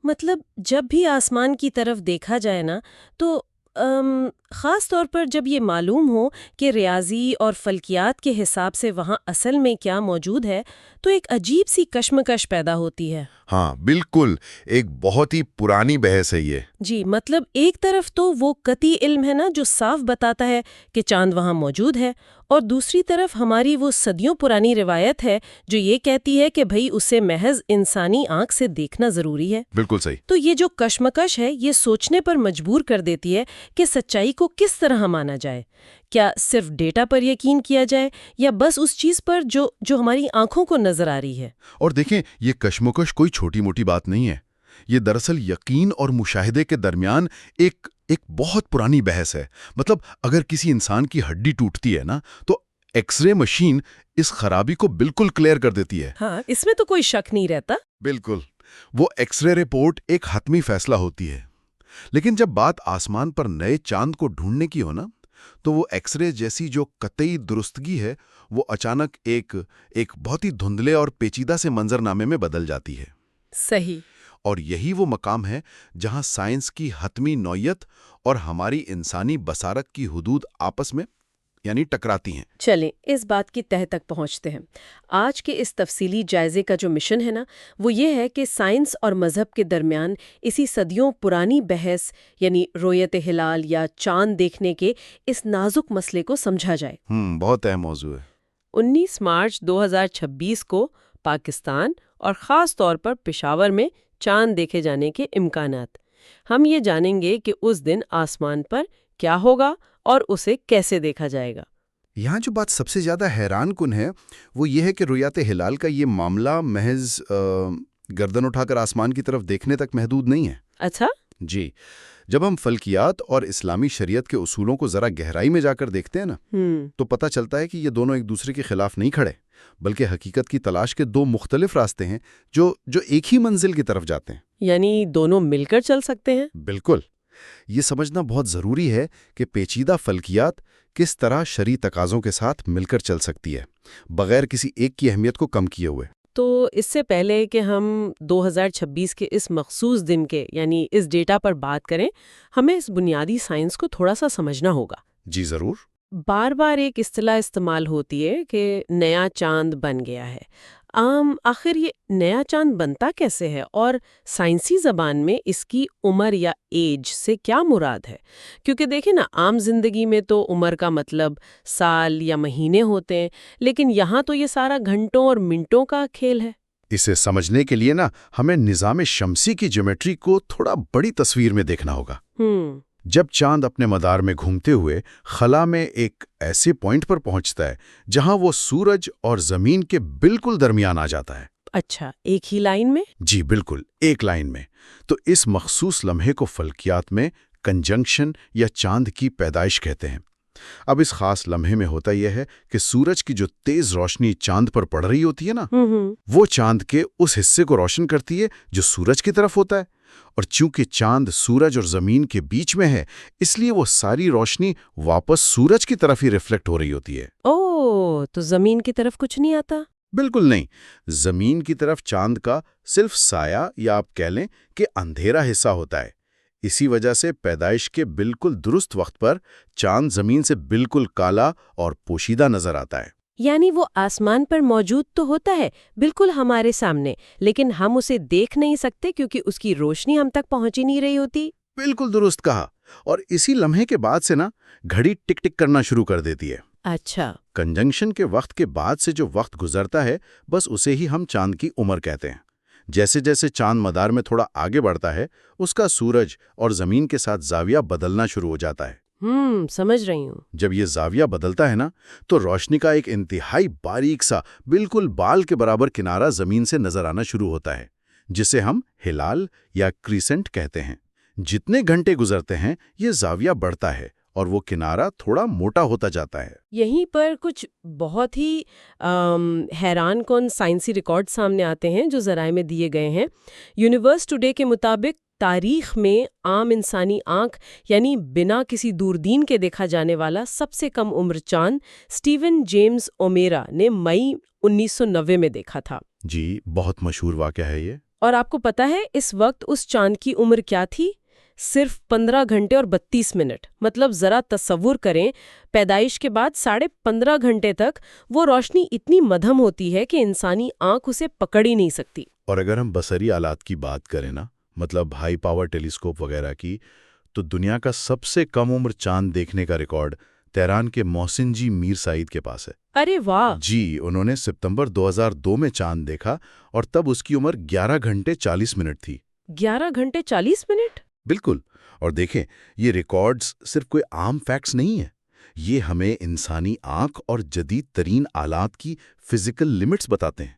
مطلب جب بھی آسمان کی طرف دیکھا جائے نا تو خاص طور پر جب یہ معلوم ہو کہ ریاضی اور فلکیات کے حساب سے وہاں اصل میں کیا موجود ہے تو ایک عجیب سی کشمکش پیدا ہوتی ہے۔ ہاں بالکل، ایک بہت ہی پرانی بحث ہے یہ۔ جی، مطلب ایک طرف تو وہ قطعی علم ہے نا جو صاف بتاتا ہے کہ چاند وہاں موجود ہے، اور دوسری طرف ہماری وہ صدیوں پرانی روایت ہے جو یہ کہتی ہے کہ بھئی اسے محض انسانی آنکھ سے دیکھنا ضروری ہے۔ بالکل صحیح۔ تو یہ جو کشمکش ہے یہ سوچنے پر مجبور کر دیتی ہے کہ سچائی کو کس طرح مانا جائے۔ کیا صرف ڈیٹا پر یقین کیا جائے یا بس اس چیز پر جو ہماری آنکھوں کو نظر آ رہی ہے؟ اور دیکھیں، یہ کشمکش کوئی چھوٹی موٹی بات نہیں ہے، یہ دراصل یقین اور مشاہدے کے درمیان ایک بہت پرانی بحث ہے۔ مطلب اگر کسی انسان کی ہڈی ٹوٹتی ہے نا تو ایکس رے مشین اس خرابی کو بالکل کلیئر کر دیتی ہے۔ ہاں، اس میں تو کوئی شک نہیں رہتا۔ بالکل، وہ ایکس رے رپورٹ ایک حتمی فیصلہ ہوتی ہے۔ لیکن جب بات آسمان پر نئے چاند کو ڈھونڈنے کی ہو نا تو وہ ایکس رے جیسی جو قطعی درستگی ہے وہ اچانک ایک بہت ہی دھندلے اور پیچیدہ سے منظرنامے میں بدل جاتی ہے۔ صحیح۔ اور یہی وہ مقام ہے جہاں سائنس کی حتمی نوعیت اور ہماری انسانی بصارت کی حدود آپس میں ٹکراتی ہیں۔ چلیں اس بات کی تہہ تک پہنچتے ہیں۔ آج کے اس تفصیلی جائزے کا جو مشن ہے نا وہ یہ ہے کہ سائنس اور مذہب کے درمیان اسی صدیوں پرانی بحث رؤیت ہلال یا چاند دیکھنے کے اس نازک مسئلے کو سمجھا جائے۔ بہت اہم موضوع ہے۔ 19 مارچ 2026 کو پاکستان اور خاص طور پر پشاور میں چاند دیکھے جانے کے امکانات۔ ہم یہ جانیں گے کہ اس دن آسمان پر کیا ہوگا اور اسے کیسے دیکھا جائے گا۔ یہاں جو بات سب سے زیادہ حیران کن ہے وہ یہ ہے کہ رؤیت ہلال کا یہ معاملہ محض گردن اٹھا کر آسمان کی طرف دیکھنے تک محدود نہیں ہے۔ اچھا؟ جی، جب ہم فلکیات اور اسلامی شریعت کے اصولوں کو ذرا گہرائی میں جا کر دیکھتے ہیں نا تو پتہ چلتا ہے کہ یہ دونوں ایک دوسرے کے خلاف نہیں کھڑے، بلکہ حقیقت کی تلاش کے دو مختلف راستے ہیں جو ایک ہی منزل کی طرف جاتے ہیں۔ یعنی دونوں مل کر چل سکتے ہیں؟ بالکل۔ یہ سمجھنا بہت ضروری ہے کہ پیچیدہ فلکیات کس طرح شرعی تقاضوں کے ساتھ مل کر چل سکتی ہے، بغیر کسی ایک کی اہمیت کو کم کیے ہوئے۔ تو اس سے پہلے کہ ہم 2026 کے اس مخصوص دن کے اس ڈیٹا پر بات کریں، ہمیں اس بنیادی سائنس کو تھوڑا سا سمجھنا ہوگا۔ جی ضرور۔ بار بار ایک اصطلاح استعمال ہوتی ہے کہ نیا چاند بن گیا ہے۔ آخر یہ نیا چاند بنتا کیسے ہے اور سائنسی زبان میں اس کی عمر یا ایج سے کیا مراد ہے؟ کیونکہ دیکھیں نا، عام زندگی میں تو عمر کا مطلب سال یا مہینے ہوتے ہیں، لیکن یہاں تو یہ سارا گھنٹوں اور منٹوں کا کھیل ہے۔ اسے سمجھنے کے لیے نا ہمیں نظام شمسی کی جیومیٹری کو تھوڑا بڑی تصویر میں دیکھنا ہوگا۔ جب چاند اپنے مدار میں گھومتے ہوئے خلا میں ایک ایسے پوائنٹ پر پہنچتا ہے جہاں وہ سورج اور زمین کے بالکل درمیان آ جاتا ہے۔ اچھا، ایک ہی لائن میں؟ جی بالکل، ایک لائن میں۔ تو اس مخصوص لمحے کو فلکیات میں کنجنکشن یا چاند کی پیدائش کہتے ہیں۔ اب اس خاص لمحے میں ہوتا یہ ہے کہ سورج کی جو تیز روشنی چاند پر پڑ رہی ہوتی ہے نا وہ چاند کے اس حصے کو روشن کرتی ہے جو سورج کی طرف ہوتا ہے، اور چونکہ چاند سورج اور زمین کے بیچ میں ہے اس لیے وہ ساری روشنی واپس سورج کی طرف ہی ریفلیکٹ ہو رہی ہوتی ہے۔ تو زمین کی طرف کچھ نہیں آتا؟ بالکل نہیں، زمین کی طرف چاند کا صرف سایہ یا آپ کہہ لیں کہ اندھیرا حصہ ہوتا ہے۔ اسی وجہ سے پیدائش کے بالکل درست وقت پر چاند زمین سے بالکل کالا اور پوشیدہ نظر آتا ہے۔ یعنی وہ آسمان پر موجود تو ہوتا ہے بالکل ہمارے سامنے، لیکن ہم اسے دیکھ نہیں سکتے کیونکہ اس کی روشنی ہم تک پہنچ ہی نہیں رہی ہوتی۔ بالکل درست کہا۔ اور اسی لمحے کے بعد سے نا گھڑی ٹک ٹک کرنا شروع کر دیتی ہے۔ اچھا۔ کنجنکشن کے وقت کے بعد سے جو وقت گزرتا ہے بس اسے ہی ہم چاند کی عمر کہتے ہیں۔ جیسے جیسے چاند مدار میں تھوڑا آگے بڑھتا ہے اس کا سورج اور زمین کے ساتھ زاویہ بدلنا شروع ہو جاتا ہے۔ سمجھ رہی ہوں۔ جب یہ زاویہ بدلتا ہے نا تو روشنی کا ایک انتہائی باریک سا بالکل بال کے برابر کنارہ زمین سے نظر آنا شروع ہوتا ہے، جسے ہم ہلال یا کریسنٹ کہتے ہیں۔ جتنے گھنٹے گزرتے ہیں یہ زاویہ بڑھتا ہے اور وہ کنارہ تھوڑا موٹا ہوتا جاتا ہے۔ یہیں پر کچھ بہت ہی حیران کن سائنسی ریکارڈ سامنے آتے ہیں جو ذرائع میں دیے گئے ہیں۔ یونیورس ٹوڈے کے مطابق تاریخ میں عام انسانی آنکھ بنا کسی دوردین کے دیکھا جانے والا سب سے کم عمر چاند اسٹیون جیمز اومیرا نے مئی 1990 میں دیکھا تھا۔ جی بہت مشہور واقعہ ہے یہ۔ اور آپ کو پتا ہے اس وقت اس چاند کی عمر کیا تھی؟ صرف 15 گھنٹے اور 32 منٹ. مطلب ذرا تصور کریں، پیدائش کے بعد 15.5 گھنٹے تک وہ روشنی اتنی مدھم ہوتی ہے کہ انسانی آنکھ اسے پکڑ ہی نہیں سکتی. اور اگر ہم بصری آلات کی بات کریں نا، مطلب ہائی پاور ٹیلیسکوپ وغیرہ کی، تو دنیا کا سب سے کم عمر چاند دیکھنے کا ریکارڈ تہران کے محسن جی میر سعید کے پاس ہے. ارے واہ! جی، انہوں نے ستمبر 2002 میں چاند دیکھا اور تب اس کی عمر 11 گھنٹے 40 منٹ تھی. 11 گھنٹے 40 منٹ؟ بالکل. اور دیکھیں، یہ ریکارڈز صرف کوئی عام فیکٹس نہیں ہیں. یہ ہمیں انسانی آنکھ اور جدید ترین آلات کی فزیکل لمٹس بتاتے ہیں.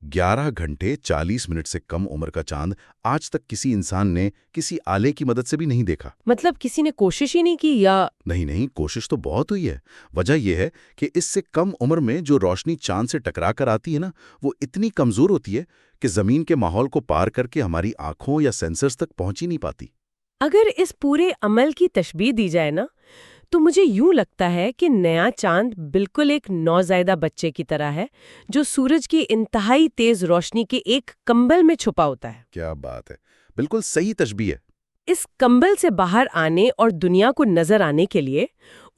11 گھنٹے 40 منٹ سے کم عمر کا چاند آج تک کسی انسان نے کسی آلے کی مدد سے بھی نہیں دیکھا. مطلب کسی نے کوشش ہی نہیں کی یا؟ نہیں، کوشش تو بہت ہوئی ہے. وجہ یہ ہے کہ اس سے کم عمر میں جو روشنی چاند سے ٹکرا کر آتی ہے نا، وہ اتنی کمزور ہوتی ہے کہ زمین کے ماحول کو پار کر کے ہماری آنکھوں یا سینسرز تک پہنچ ہی نہیں پاتی. اگر اس پورے عمل کی تشبیہ دی جائے نا، تو مجھے یوں لگتا ہے کہ نیا چاند بالکل ایک نوزائیدہ بچے کی طرح ہے جو سورج کی انتہائی تیز روشنی کے ایک کمبل میں چھپا ہوتا ہے. کیا بات ہے! بالکل صحیح تشبیہ ہے. اس کمبل سے باہر آنے اور دنیا کو نظر آنے کے لیے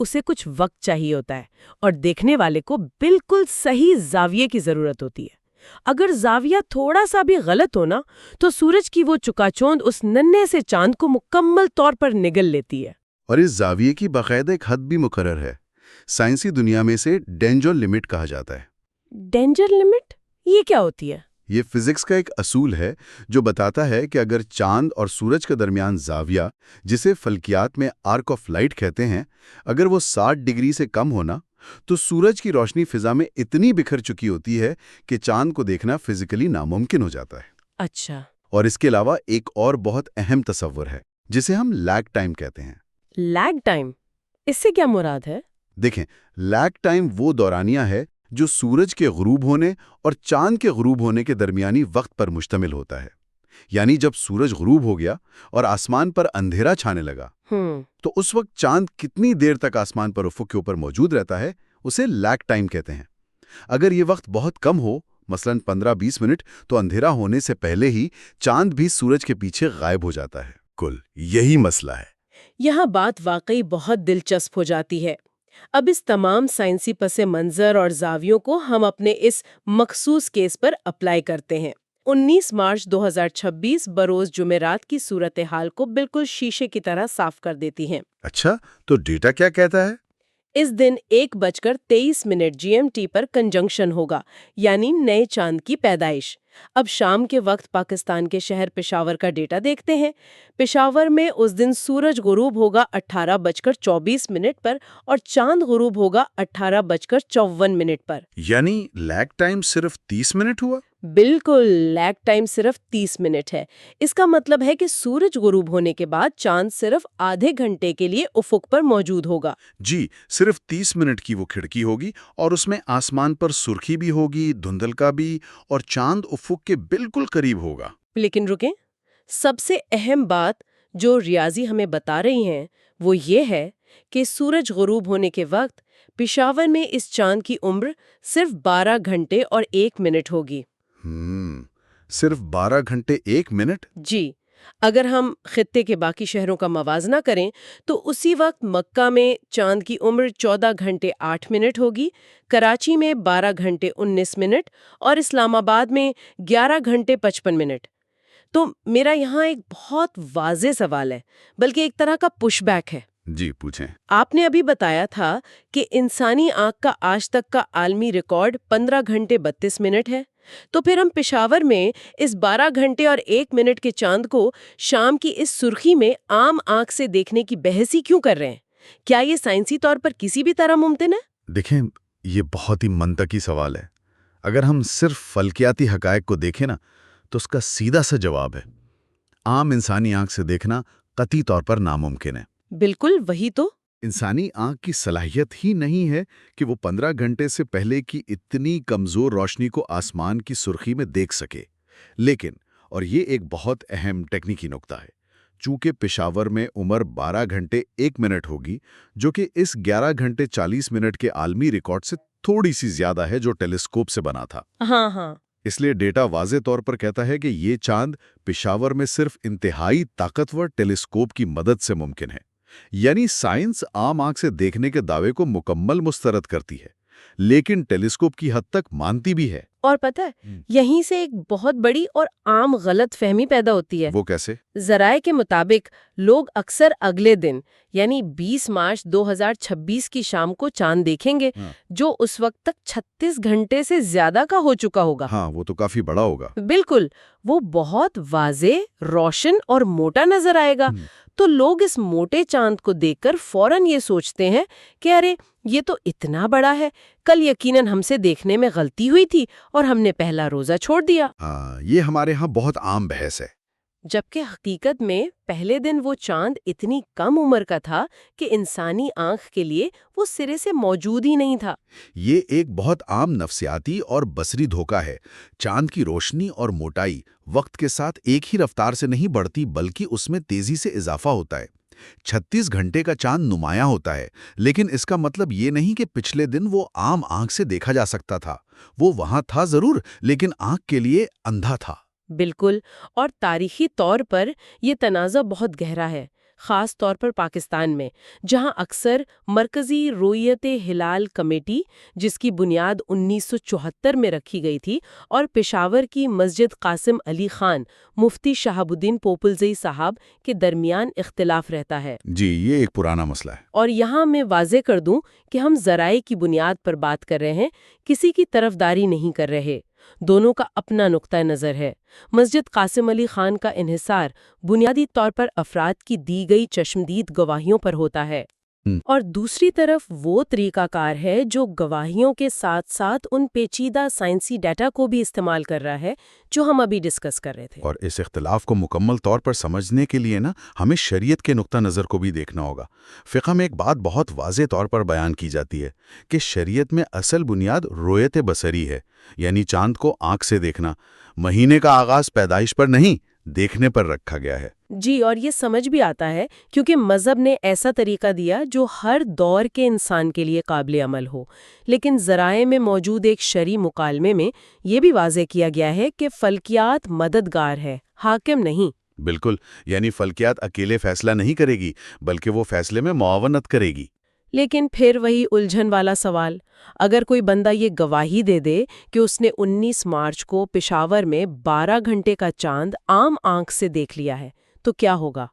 اسے کچھ وقت چاہیے ہوتا ہے، اور دیکھنے والے کو بالکل صحیح زاویے کی ضرورت ہوتی ہے. اگر زاویہ تھوڑا سا بھی غلط ہونا تو سورج کی وہ چکاچوند اس ننھے سے چاند کو مکمل طور پر نگل لیتی ہے. اور اس زاویے کی باقاعدہ ایک حد بھی مقرر ہے. سائنسی دنیا میں اسے ڈینجر لمٹ کہا جاتا ہے. Danger limit? یہ کیا ہوتی ہے؟ یہ فزکس کا ایک اصول ہے جو بتاتا ہے کہ اگر چاند اور سورج کے درمیان زاویہ، جسے فلکیات میں آرک آف لائٹ کہتے ہیں، اگر وہ 60 ڈگری سے کم ہونا، تو سورج کی روشنی فضا میں اتنی بکھر چکی ہوتی ہے کہ چاند کو دیکھنا فزیکلی ناممکن ہو جاتا ہے. اچھا. اور اس کے علاوہ ایک اور بہت اہم تصور ہے جسے ہم لیگ ٹائم کہتے ہیں. League time? اس سے کیا مراد ہے؟ دیکھیں، لیگ ٹائم وہ دورانیہ ہے جو سورج کے غروب ہونے اور چاند کے غروب ہونے کے درمیانی وقت پر مشتمل ہوتا ہے. یعنی جب سورج غروب ہو گیا اور آسمان پر اندھیرا چھانے لگا، تو اس وقت چاند کتنی دیر تک آسمان پر افق کے اوپر موجود رہتا ہے، اسے لیگ ٹائم کہتے ہیں. اگر یہ وقت بہت کم ہو، مثلاً 15-20 منٹ، تو اندھیرا ہونے سے پہلے ہی چاند بھی سورج کے پیچھے غائب ہو جاتا ہے. کل یہی مسئلہ ہے. یہاں بات واقعی بہت دلچسپ ہو جاتی ہے. اب اس تمام سائنسی پس منظر اور زاویوں کو ہم اپنے اس مخصوص کیس پر اپلائی کرتے ہیں. 19 مارچ 2026 بروز جمعرات کی صورتحال کو بالکل شیشے کی طرح صاف کر دیتی ہیں. اچھا، تو ڈیٹا کیا کہتا ہے؟ اس دن 1:23 GMT پر کنجنکشن ہوگا، یعنی نئے چاند کی پیدائش. اب شام کے وقت پاکستان کے شہر پشاور کا ڈیٹا دیکھتے ہیں. پشاور میں اس دن سورج غروب ہوگا 18:24 پر اور چاند غروب ہوگا 18:54 پر. یعنی لیگ ٹائم صرف 30 منٹ ہوا؟ بالکل، لیگ ٹائم صرف 30 منٹ ہے. اس کا مطلب ہے کہ سورج غروب ہونے کے بعد چاند صرف آدھے گھنٹے کے لیے افق پر موجود ہوگا. جی، صرف 30 منٹ کی وہ کھڑکی ہوگی اور اس میں آسمان پر سرخی بھی ہوگی، دھندلکا بھی، اور چاند افق کے بالکل قریب ہوگا. لیکن رکیں، سب سے اہم بات جو ریاضی ہمیں بتا رہی ہیں وہ یہ ہے کہ سورج غروب ہونے کے وقت پشاور میں اس چاند کی عمر صرف 12 گھنٹے اور 1 منٹ ہوگی. صرف 12 گھنٹے 1 منٹ؟ جی. اگر ہم خطے کے باقی شہروں کا موازنہ کریں تو اسی وقت مکہ میں چاند کی عمر 14 گھنٹے 8 منٹ ہوگی، کراچی میں 12 گھنٹے 19 منٹ اور اسلام آباد میں 11 گھنٹے 55 منٹ. تو میرا یہاں ایک بہت واضح سوال ہے، بلکہ ایک طرح کا پش بیک ہے. جی، پوچھیں. آپ نے ابھی بتایا تھا کہ انسانی آنکھ کا آج تک کا عالمی ریکارڈ 15 گھنٹے 32 منٹ ہے. تو پھر ہم پشاور میں اس 12 گھنٹے اور 1 منٹ کے چاند کو شام کی اس سرخی میں عام آنکھ سے دیکھنے کی بحث ہی کیوں کر رہے ہیں؟ کیا یہ سائنسی طور پر کسی بھی طرح ممکن ہے؟ دیکھیں، یہ بہت ہی منطقی سوال ہے. اگر ہم صرف فلکیاتی حقائق کو دیکھیں نا، تو اس کا سیدھا سا جواب ہے: عام انسانی آنکھ سے دیکھنا قطعی طور پر ناممکن ہے. بالکل وہی تو. انسانی آنکھ کی صلاحیت ہی نہیں ہے کہ وہ 15 گھنٹے سے پہلے کی اتنی کمزور روشنی کو آسمان کی سرخی میں دیکھ سکے. لیکن، اور یہ ایک بہت اہم ٹیکنیکی نکتہ ہے، چونکہ پشاور میں عمر 12 گھنٹے 1 منٹ ہوگی، جو کہ اس 11 گھنٹے 40 منٹ کے عالمی ریکارڈ سے تھوڑی سی زیادہ ہے جو ٹیلیسکوپ سے بنا تھا. ہاں. اس لیے ڈیٹا واضح طور پر کہتا ہے کہ یہ چاند پشاور میں صرف انتہائی طاقتور ٹیلیسکوپ کی مدد سے ممکن ہے۔ یعنی سائنس عام آنکھ سے دیکھنے کے دعوے کو مکمل مسترد کرتی ہے، لیکن ٹیلیسکوپ کی حد تک مانتی بھی ہے۔ اور پتہ ہے یہیں سے ایک بہت بڑی اور عام غلط فہمی پیدا ہوتی ہے۔ وہ کیسے؟ ذرائع کے مطابق لوگ اکثر اگلے دن یعنی 20 مارچ 2026 کی شام کو چاند دیکھیں گے، جو اس وقت تک 36 گھنٹے سے زیادہ کا ہو چکا ہوگا۔ ہاں، وہ تو کافی بڑا ہوگا۔ بالکل، وہ بہت واضح، روشن اور موٹا نظر آئے گا۔ تو لوگ اس موٹے چاند کو دیکھ کر فوراً یہ سوچتے ہیں کہ ارے یہ تو اتنا بڑا ہے، کل یقیناً ہم سے دیکھنے میں غلطی ہوئی تھی اور ہم نے پہلا روزہ چھوڑ دیا۔ ہاں، یہ ہمارے ہاں بہت عام بحث ہے۔ جبکہ حقیقت میں پہلے دن وہ چاند اتنی کم عمر کا تھا کہ انسانی آنکھ کے لیے وہ سرے سے موجود ہی نہیں تھا۔ یہ ایک بہت عام نفسیاتی اور بصری دھوکہ ہے۔ چاند کی روشنی اور موٹائی وقت کے ساتھ ایک ہی رفتار سے نہیں بڑھتی، بلکہ اس میں تیزی سے اضافہ ہوتا ہے۔ 36 گھنٹے کا چاند نمایاں ہوتا ہے، لیکن اس کا مطلب یہ نہیں کہ پچھلے دن وہ عام آنکھ سے دیکھا جا سکتا تھا۔ وہ وہاں تھا ضرور، لیکن آنکھ کے لیے اندھا تھا۔ بالکل، اور تاریخی طور پر یہ تنازع بہت گہرا ہے، خاص طور پر پاکستان میں، جہاں اکثر مرکزی رؤیت ہلال کمیٹی، جس کی بنیاد 1974 میں رکھی گئی تھی، اور پشاور کی مسجد قاسم علی خان مفتی شہاب الدین پوپلزئی صاحب کے درمیان اختلاف رہتا ہے۔ جی، یہ ایک پرانا مسئلہ ہے۔ اور یہاں میں واضح کر دوں کہ ہم ذرائع کی بنیاد پر بات کر رہے ہیں، کسی کی طرفداری نہیں کر رہے۔ دونوں کا اپنا نقطہ نظر ہے۔ مسجد قاسم علی خان کا انحصار بنیادی طور پر افراد کی دی گئی چشمدید گواہیوں پر ہوتا ہے، اور دوسری طرف وہ طریقہ کار ہے جو گواہیوں کے ساتھ ساتھ ان پیچیدہ سائنسی ڈیٹا کو بھی استعمال کر رہا ہے جو ہم ابھی ڈسکس کر رہے تھے۔ اور اس اختلاف کو مکمل طور پر سمجھنے کے لیے ہمیں شریعت کے نقطہ نظر کو بھی دیکھنا ہوگا۔ فقہ میں ایک بات بہت واضح طور پر بیان کی جاتی ہے کہ شریعت میں اصل بنیاد رؤیت بصری ہے، یعنی چاند کو آنکھ سے دیکھنا۔ مہینے کا آغاز پیدائش پر نہیں، دیکھنے پر رکھا گیا ہے۔ جی، اور یہ سمجھ بھی آتا ہے کیونکہ مذہب نے ایسا طریقہ دیا جو ہر دور کے انسان کے لیے قابل عمل ہو، لیکن ذرائع میں موجود ایک شرعی مکالمے میں یہ بھی واضح کیا گیا ہے کہ فلکیات مددگار ہے، حاکم نہیں۔ بالکل، یعنی فلکیات اکیلے فیصلہ نہیں کرے گی، بلکہ وہ فیصلے میں معاونت کرے گی۔ لیکن پھر وہی الجھن والا سوال، اگر کوئی بندہ یہ گواہی دے دے کہ اس نے 19 مارچ کو پشاور میں 12 گھنٹے کا چاند عام آنکھ سے دیکھ لیا ہے، تو کیا ہوگا؟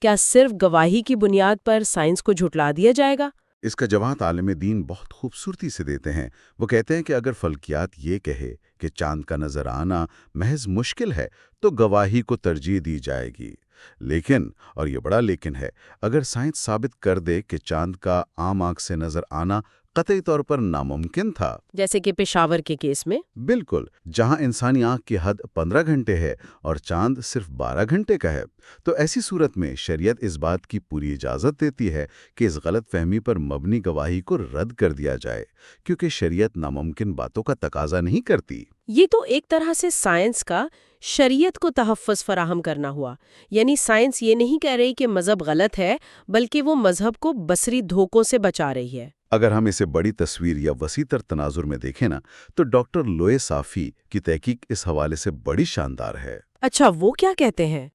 کیا صرف گواہی کی بنیاد پر سائنس کو جھٹلا دیا جائے گا؟ اس کا جواب عالم دین بہت خوبصورتی سے دیتے ہیں۔ وہ کہتے ہیں کہ اگر فلکیات یہ کہے کہ چاند کا نظر آنا محض مشکل ہے تو گواہی کو ترجیح دی جائے گی، لیکن، اور یہ بڑا لیکن ہے، اگر سائنس ثابت کر دے کہ چاند کا عام آنکھ سے نظر آنا قطعی طور پر ناممکن تھا، جیسے کہ پشاور کے کیس میں، بالکل، جہاں انسانی آنکھ کی حد 15 گھنٹے ہے اور چاند صرف 12 گھنٹے کا ہے، تو ایسی صورت میں شریعت اس بات کی پوری اجازت دیتی ہے کہ اس غلط فہمی پر مبنی گواہی کو رد کر دیا جائے، کیونکہ شریعت ناممکن باتوں کا تقاضا نہیں کرتی۔ یہ تو ایک طرح سے سائنس کا شریعت کو تحفظ فراہم کرنا ہوا، یعنی سائنس یہ نہیں کہہ رہی کہ مذہب غلط ہے، بلکہ وہ مذہب کو بصری دھوکوں سے بچا رہی ہے۔ اگر ہم اسے بڑی تصویر یا وسیع تر تناظر میں دیکھیں تو ڈاکٹر لوئے صافی کی تحقیق اس حوالے سے بڑی شاندار ہے۔ اچھا، وہ کیا کہتے ہیں؟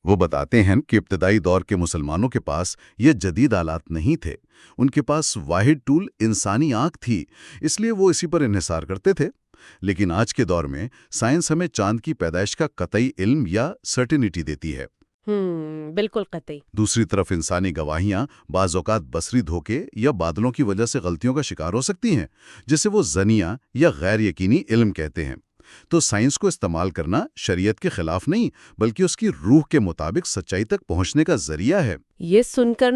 وہ بتاتے ہیں کہ ابتدائی دور کے مسلمانوں کے پاس یہ جدید آلات نہیں تھے، ان کے پاس واحد ٹول انسانی آنکھ تھی، اس لیے وہ اسی پر انحصار کرتے تھے۔ لیکن آج کے دور میں سائنس ہمیں چاند کی پیدائش کا قطعی علم یا سرٹینٹی دیتی ہے۔ بالکل قطعی۔ دوسری طرف انسانی گواہیاں بعض اوقات بصری دھوکے یا بادلوں کی وجہ سے غلطیوں کا شکار ہو سکتی ہیں، جسے وہ ظنیہ یا غیر یقینی علم کہتے ہیں۔ تو سائنس کو استعمال کرنا شریعت کے خلاف نہیں، بلکہ اس کی روح کے مطابق سچائی تک پہنچنے کا ذریعہ ہے۔ یہ سن کر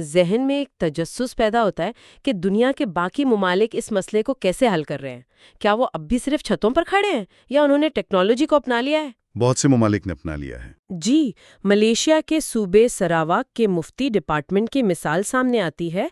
ذہن میں ایک تجسس پیدا ہوتا ہے کہ دنیا کے باقی ممالک اس مسئلے کو کیسے حل کر رہے ہیں۔ کیا وہ اب بھی صرف چھتوں پر کھڑے ہیں یا انہوں نے ٹیکنالوجی کو اپنا لیا ہے؟ بہت سے ممالک نے اپنا لیا ہے۔ جی، ملیشیا کے صوبے سراواک کے مفتی ڈپارٹمنٹ کی مثال سامنے آتی ہے۔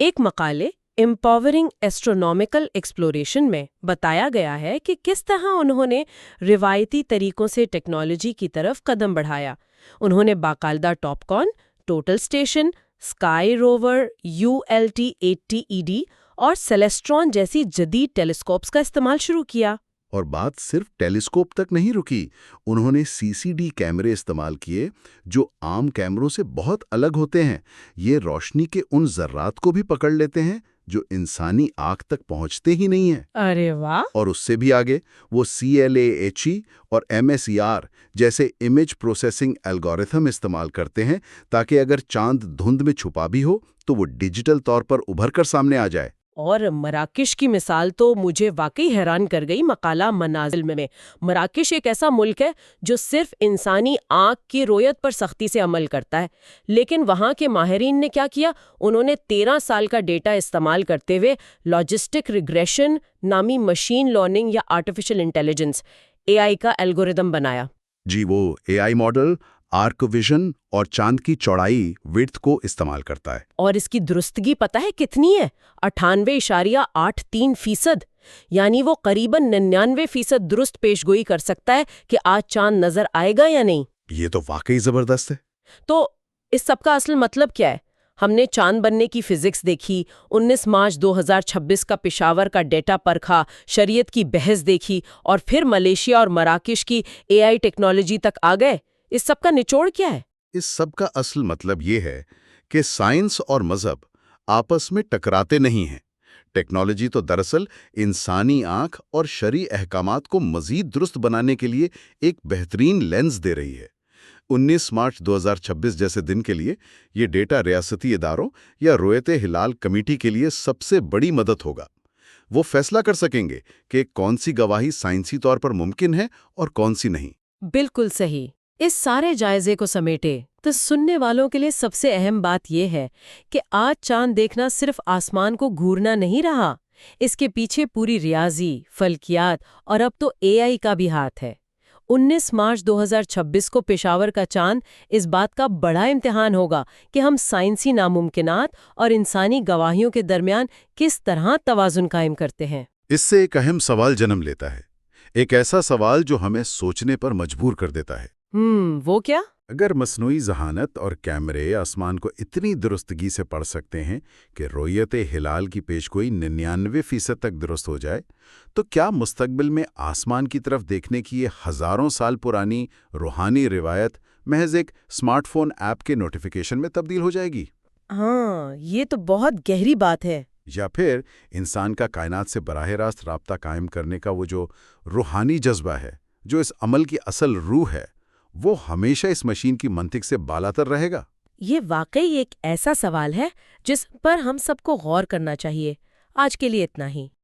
ایک مقالے امپاورنگ ایسٹرونامیکل ایکسپلوریشن میں بتایا گیا ہے کہ کس طرح انہوں نے روایتی طریقوں سے ٹیکنالوجی کی طرف قدم بڑھایا۔ انہوں نے باقاعدہ ٹاپ کون، total station, sky Rover ULT-80ED اور سیلیسٹرون جیسی جدید ٹیلیسکوپس کا استعمال شروع کیا۔ اور بات صرف ٹیلیسکوپ تک نہیں رکی، انہوں نے CCD کیمرے استعمال کیے جو عام کیمروں سے بہت الگ ہوتے ہیں۔ یہ روشنی کے ان ذرات کو بھی پکڑ لیتے ہیں جو انسانی آنکھ تک پہنچتے ہی نہیں ہیں۔ ارے واہ! اور اس سے بھی آگے وہ CLAHE اور MSER جیسے امیج پروسیسنگ الگوریتھم استعمال کرتے ہیں تاکہ اگر چاند دھند میں چھپا بھی ہو تو وہ ڈیجیٹل طور پر ابھر کر سامنے آ جائے۔ اور مراکش کی مثال تو مجھے واقعی حیران کر گئی مقالہ منازل میں۔ مراکش ایک ایسا ملک ہے جو صرف انسانی آنکھ کی رویت پر سختی سے عمل کرتا ہے، لیکن وہاں کے ماہرین نے کیا کیا؟ انہوں نے 13 سال کا ڈیٹا استعمال کرتے ہوئے لاجسٹک ریگریشن نامی مشین لرننگ یا آرٹیفیشل انٹیلیجنس AI کا الگوریدم بنایا۔ جی، وہ AI ماڈل آرک ویژن اور چاند کی چوڑائی وڈتھ کو استعمال کرتا ہے۔ اور اس کی درستگی پتہ ہے کتنی ہے؟ 98.83%، یعنی وہ قریباً 99% درست پیشگوئی کر سکتا ہے کہ آج چاند نظر آئے گا یا نہیں۔ یہ تو واقعی زبردست ہے۔ تو اس سب کا اصل مطلب کیا ہے؟ ہم نے چاند بننے کی فزکس دیکھی، 19 مارچ 2026 کا پشاور کا ڈیٹا پرکھا، شریعت کی بحث دیکھی، اور پھر ملیشیا اور مراکش کی AI ٹیکنالوجی تک آ گئے۔ اس سب کا نچوڑ کیا ہے؟ اس سب کا اصل مطلب یہ ہے کہ سائنس اور مذہب آپس میں ٹکراتے نہیں ہیں۔ ٹیکنالوجی تو دراصل انسانی آنکھ اور شرعی احکامات کو مزید درست بنانے کے لیے ایک بہترین لینز دے رہی ہے۔ 19 مارچ 2026 جیسے دن کے لیے یہ ڈیٹا ریاستی اداروں یا رویت ہلال کمیٹی کے لیے سب سے بڑی مدد ہوگا۔ وہ فیصلہ کر سکیں گے کہ کون سی گواہی سائنسی طور پر ممکن ہے اور کون سی نہیں۔ بالکل صحیح۔ اس سارے جائزے کو سمیٹے تو سننے والوں کے لیے سب سے اہم بات یہ ہے کہ آج چاند دیکھنا صرف آسمان کو گھورنا نہیں رہا، اس کے پیچھے پوری ریاضی، فلکیات اور اب تو AI کا بھی ہاتھ ہے۔ 19 مارچ 2026 کو پشاور کا چاند اس بات کا بڑا امتحان ہوگا کہ ہم سائنسی ناممکنات اور انسانی گواہیوں کے درمیان کس طرح توازن قائم کرتے ہیں۔ اس سے ایک اہم سوال جنم لیتا ہے، ایک ایسا سوال جو ہمیں سوچنے پر مجبور کر دیتا ہے۔ وہ کیا؟ اگر مصنوعی ذہانت اور کیمرے آسمان کو اتنی درستگی سے پڑھ سکتے ہیں کہ رویت ہلال کی پیشگوئی 99% تک درست ہو جائے، تو کیا مستقبل میں آسمان کی طرف دیکھنے کی یہ ہزاروں سال پرانی روحانی روایت محض ایک اسمارٹ فون ایپ کے نوٹیفیکیشن میں تبدیل ہو جائے گی؟ ہاں، یہ تو بہت گہری بات ہے۔ یا پھر انسان کا کائنات سے براہ راست رابطہ قائم کرنے کا وہ جو روحانی جذبہ ہے، جو اس عمل کی اصل روح ہے، وہ ہمیشہ اس مشین کی منطق سے بالاتر رہے گا؟ یہ واقعی ایک ایسا سوال ہے جس پر ہم سب کو غور کرنا چاہیے۔ آج کے لیے اتنا ہی۔